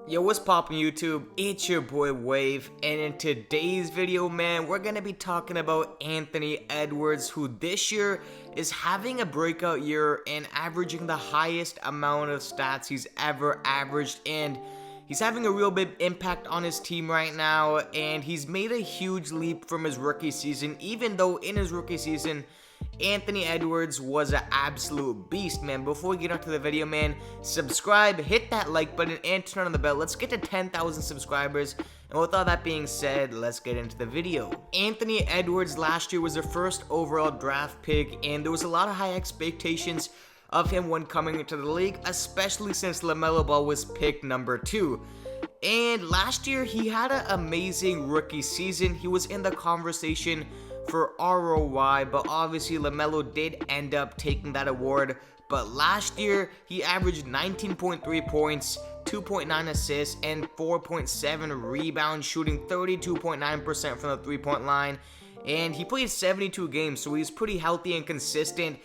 Yo, what's poppin' YouTube? It's your boy Wave, and in today's video, man, we're gonna be talking about Anthony Edwards, who this year is having a breakout year and averaging the highest amount of stats he's ever averaged, and he's having a real big impact on his team right now, and he's made a huge leap from his rookie season, even though in his rookie season, Anthony Edwards was an absolute beast, man. Before we get into the video, man, subscribe, hit that like button, and turn on the bell. Let's get to 10,000 subscribers. And with all that being said, let's get into the video. Anthony Edwards last year was the first overall draft pick, and there was a lot of high expectations of him when coming into the league, especially since LaMelo Ball was picked number 2. And last year, he had an amazing rookie season. He was in the conversation for ROI, but obviously LaMelo did end up taking that award. But last year, he averaged 19.3 points, 2.9 assists, and 4.7 rebounds, shooting 32.9% from the three-point line. And he played 72 games, so he's pretty healthy and consistent.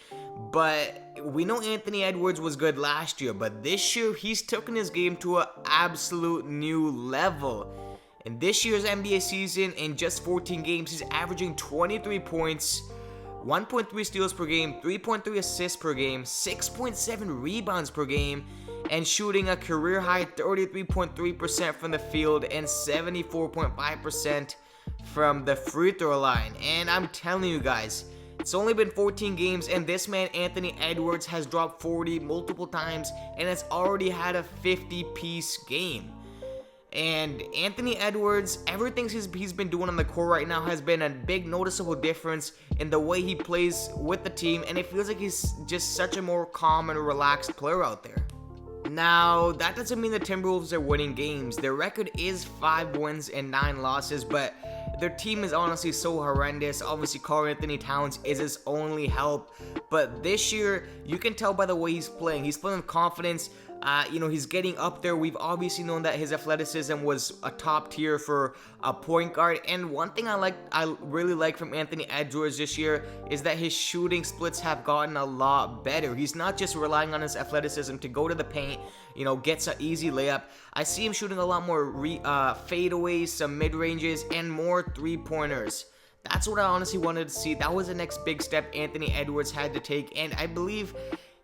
But we know Anthony Edwards was good last year, but this year, he's taken his game to an absolute new level. In this year's NBA season, in just 14 games, he's averaging 23 points, 1.3 steals per game, 3.3 assists per game, 6.7 rebounds per game, and shooting a career-high 33.3% from the field and 74.5% from the free throw line. And I'm telling you guys, it's only been 14 games, and this man, Anthony Edwards, has dropped 40 multiple times and has already had a 50-piece game. And Anthony Edwards, everything he's been doing on the court right now has been a big noticeable difference in the way he plays with the team, and it feels like he's just such a more calm and relaxed player out there. Now, that doesn't mean the Timberwolves are winning games. Their record is 5 wins and 9 losses, but their team is honestly so horrendous. Obviously, Karl-Anthony Towns is his only help, but this year, you can tell by the way he's playing. He's playing with confidence. He's getting up there. We've obviously known that his athleticism was a top tier for a point guard. And one thing I really like from Anthony Edwards this year is that his shooting splits have gotten a lot better. He's not just relying on his athleticism to go to the paint, gets an easy layup. I see him shooting a lot more fadeaways, some mid-ranges, and more three-pointers. That's what I honestly wanted to see. That was the next big step Anthony Edwards had to take, and I believe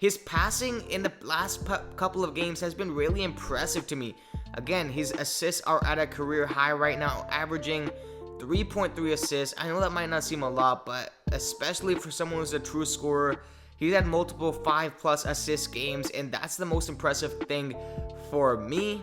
his passing in the last couple of games has been really impressive to me. Again, his assists are at a career high right now, averaging 3.3 assists. I know that might not seem a lot, but especially for someone who's a true scorer, he's had multiple 5+ assist games, and that's the most impressive thing for me.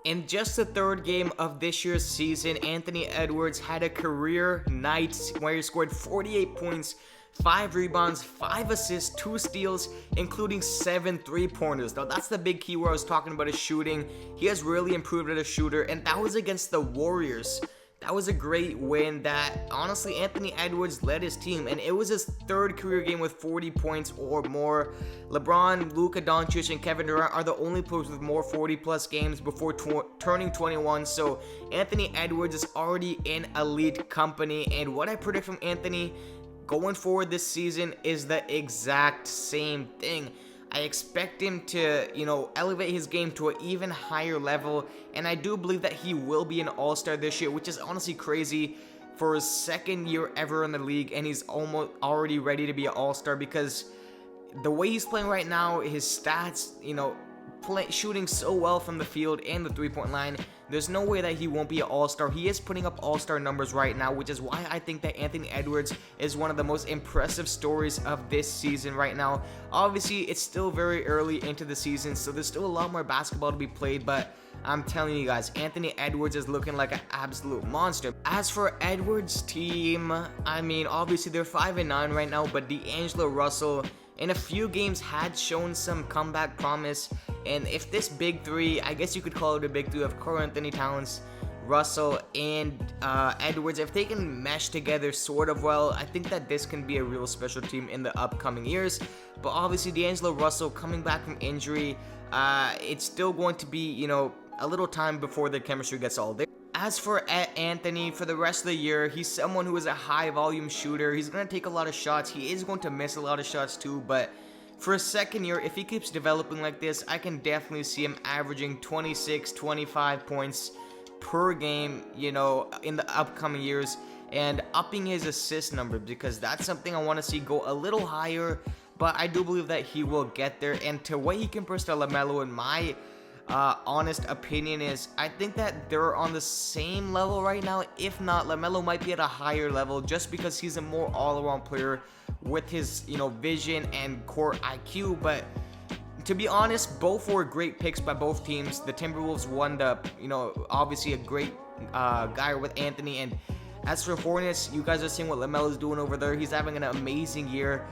In just the third game of this year's season, Anthony Edwards had a career night where he scored 48 points, 5 rebounds, 5 assists, 2 steals, including 7 3-pointers. Now, that's the big key where I was talking about his shooting. He has really improved as a shooter, and that was against the Warriors. That was a great win that, honestly, Anthony Edwards led his team, and it was his third career game with 40 points or more. LeBron, Luka Doncic, and Kevin Durant are the only players with more 40+ games before turning 21, so Anthony Edwards is already in elite company, and what I predict from Anthony going forward this season is the exact same thing. I expect him to, elevate his game to an even higher level, and I do believe that he will be an All-Star this year, which is honestly crazy for his second year ever in the league, and he's almost already ready to be an All-Star because the way he's playing right now, his stats, shooting so well from the field and the three-point line, there's no way that he won't be an All-Star. He is putting up All-Star numbers right now, which is why I think that Anthony Edwards is one of the most impressive stories of this season right now. Obviously, it's still very early into the season, so there's still a lot more basketball to be played, but I'm telling you guys, Anthony Edwards is looking like an absolute monster. As for Edwards' team, obviously they're 5-9 right now, but D'Angelo Russell in a few games had shown some comeback promise, and if this big three, I guess you could call it a big three of Karl-Anthony Towns, Russell, and Edwards, if they can mesh together sort of well, I think that this can be a real special team in the upcoming years. But obviously D'Angelo Russell coming back from injury, it's still going to be, a little time before the chemistry gets all there. As for Anthony, for the rest of the year, he's someone who is a high volume shooter. He's going to take a lot of shots. He is going to miss a lot of shots too, but for a second year, if he keeps developing like this, I can definitely see him averaging 26, 25 points per game, you know, in the upcoming years, and upping his assist number, because that's something I want to see go a little higher. But I do believe that he will get there, and to what he compares to LaMelo, in my honest opinion, is I think that they're on the same level right now. If not, LaMelo might be at a higher level just because he's a more all-around player with his, you know, vision and core IQ. But to be honest, both were great picks by both teams. The Timberwolves won the, you know, obviously a great guy with Anthony, and as for Hornets, you guys are seeing what LaMelo's doing over there. He's having an amazing year,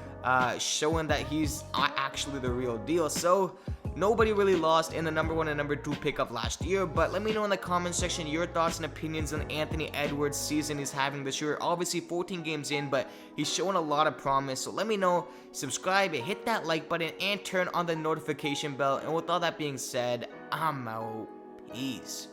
showing that he's actually the real deal. So nobody really lost in the number 1 and number 2 pick of last year. But let me know in the comment section your thoughts and opinions on Anthony Edwards' season he's having this year. Obviously 14 games in, but he's showing a lot of promise. So let me know, subscribe, hit that like button, and turn on the notification bell. And with all that being said, I'm out. Peace.